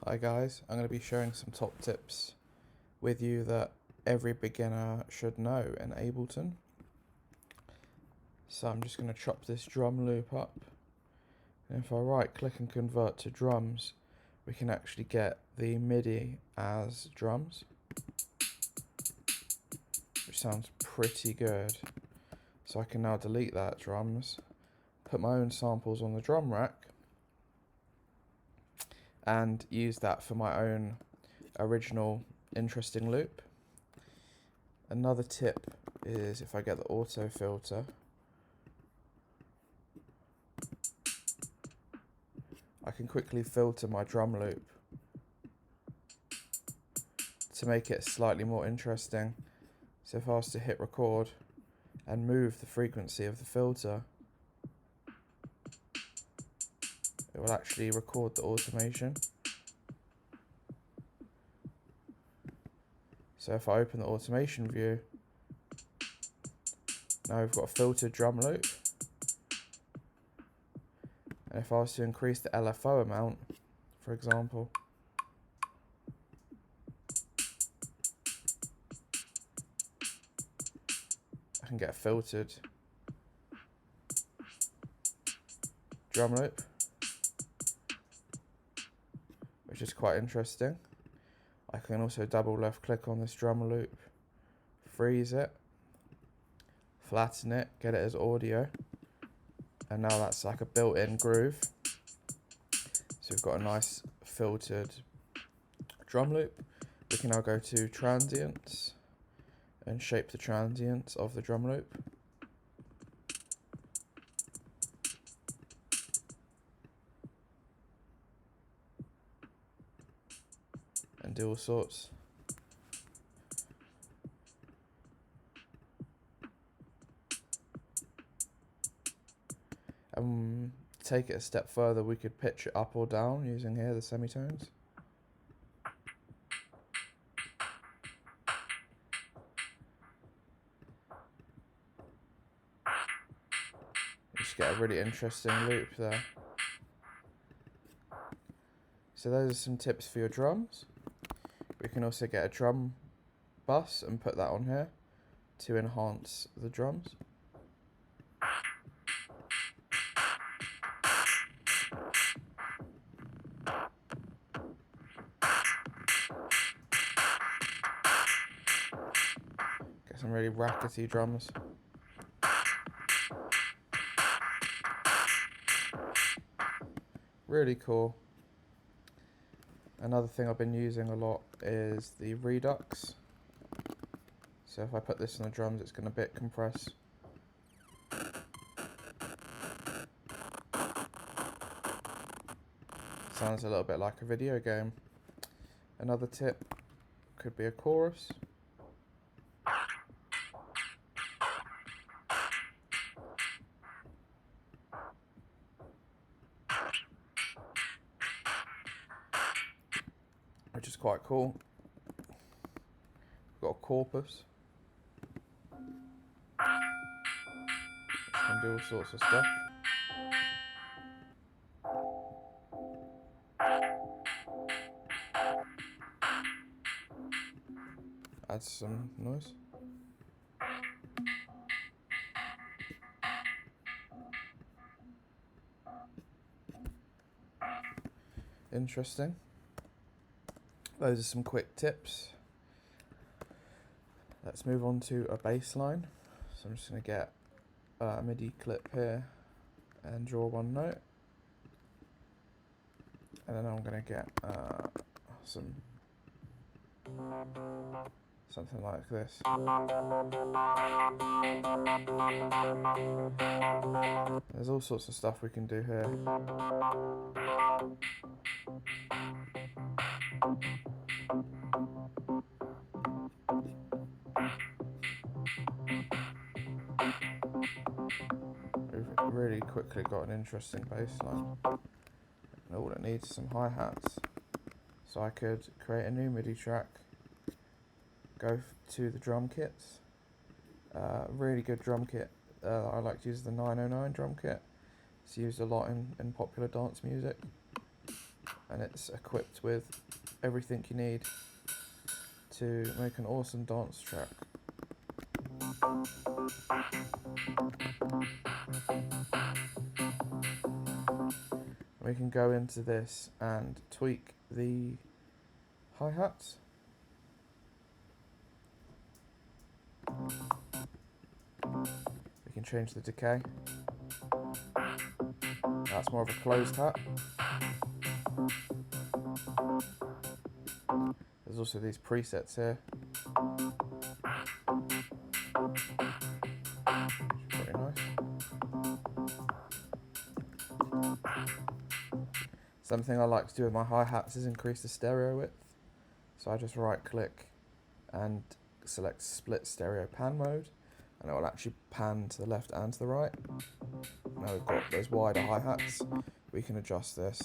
Hi guys, I'm going to be sharing some top tips with you that every beginner should know in Ableton. So I'm just going to chop this drum loop up, and if I right click and convert to drums, we can actually get the MIDI as drums, which sounds pretty good. So I can now delete that drums, put my own samples on the drum rack, and use that for my own original interesting loop. Another tip is if I get the auto filter, I can quickly filter my drum loop to make it slightly more interesting. So if I was to hit record and move the frequency of the filter, it will actually record the automation. So if I open the automation view, now we've got a filtered drum loop. And if I was to increase the LFO amount, for example, I can get a filtered drum loop, which is quite interesting. I can also double left click on this drum loop, freeze it, flatten it, get it as audio, and now that's like a built-in groove. So we've got a nice filtered drum loop. We can now go to transients and shape the transients of the drum loop. And do all sorts. Take it a step further, we could pitch it up or down using here the semitones. Just get a really interesting loop there. So those are some tips for your drums. We can also get a drum bus and put that on here to enhance the drums. Get some really rackety drums. Really cool. Another thing I've been using a lot is the Redux. So if I put this on the drums, it's going to bit compress. Sounds a little bit like a video game. Another tip could be a chorus. Which is quite cool. We've got a corpus. Can do all sorts of stuff. Add some noise. Interesting. Those are some quick tips. Let's move on to a bass line. So I'm just going to get a MIDI clip here and draw one note. And then I'm going to get something like this. There's all sorts of stuff we can do here. We've really quickly got an interesting bass line. And all it needs is some hi-hats. So I could create a new MIDI track, go to the drum kits. Really good drum kit. I like to use the 909 drum kit. It's used a lot in popular dance music. and it's equipped with everything you need to make an awesome dance track. We can go into this and tweak the hi-hats. We can change the decay. That's more of a closed hat. There's also these presets here. Pretty nice. Something I like to do with my hi-hats is increase the stereo width. So I just right click and select split stereo pan mode, and it will actually pan to the left and to the right. Now we've got those wider hi-hats, we can adjust this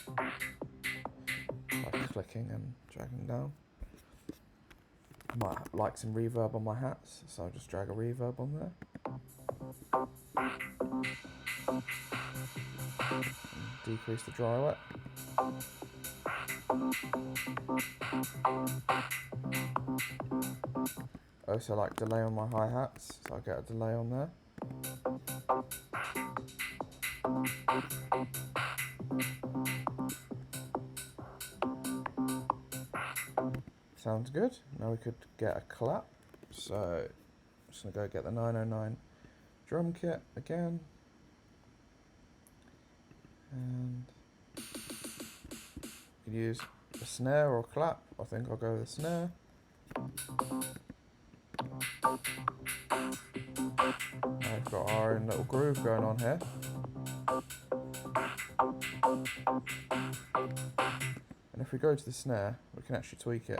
by clicking and dragging down. I might like some reverb on my hats, so I'll just drag a reverb on there. And decrease the dry wet. I also like delay on my hi-hats, so I'll get a delay on there. Sounds good. Now we could get a clap. So I'm just going to go get the 909 drum kit again. And you could use a snare or a clap. I think I'll go with a snare. Now we've got our own little groove going on here. And if we go to the snare, we can actually tweak it.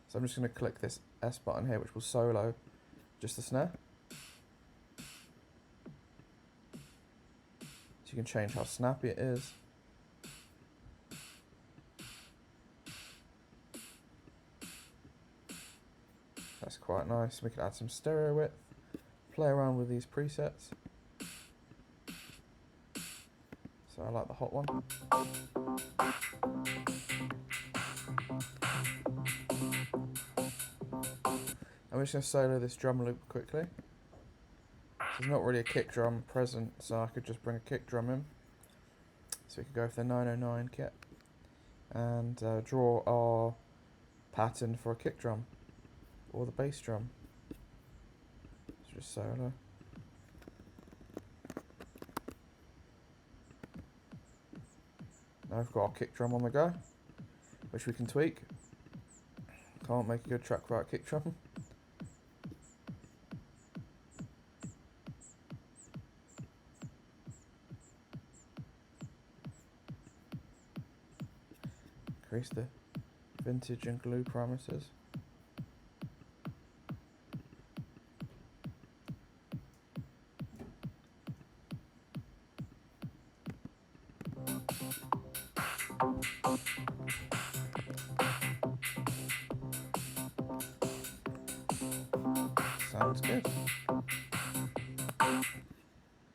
So I'm just going to click this S button here, which will solo just the snare. So you can change how snappy it is. That's quite nice. We can add some stereo width, play around with these presets. So I like the hot one. I'm just going to solo this drum loop quickly. There's not really a kick drum present, so I could just bring a kick drum in. So we could go for the 909 kit and draw our pattern for a kick drum or the bass drum. It's just solo. Now we've got our kick drum on the go, which we can tweak. Can't make a good track without kick drum. Increase the vintage and glue parameters. Sounds good.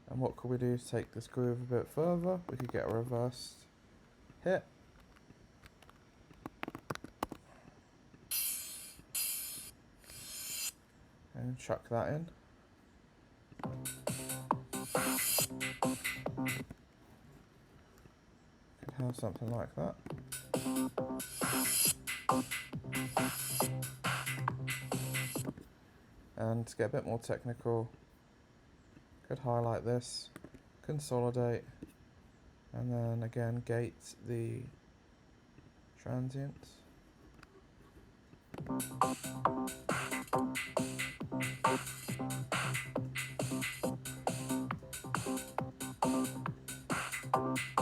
And what could we do to take this groove a bit further? We could get a reversed hit. And chuck that in. Could have something like that. And to get a bit more technical, could highlight this, consolidate, and then again gate the transients.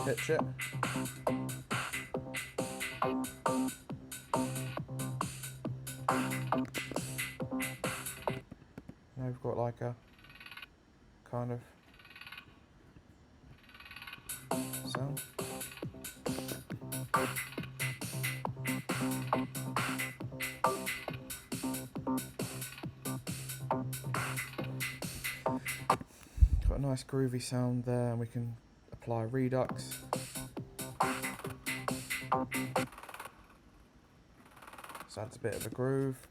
Pitch it. Now we've got like a kind of sound. Got a nice groovy sound there, and we can apply Redux So adds a bit of a groove.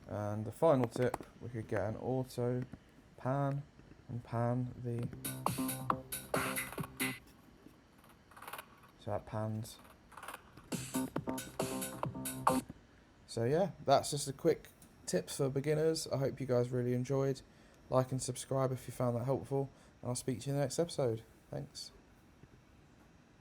And the final tip, we could get an auto pan and pan the, so that pans. So yeah, that's just a quick tips for beginners. I hope you guys really enjoyed. Like and subscribe if you found that helpful, and I'll speak to you in the next episode. Thanks.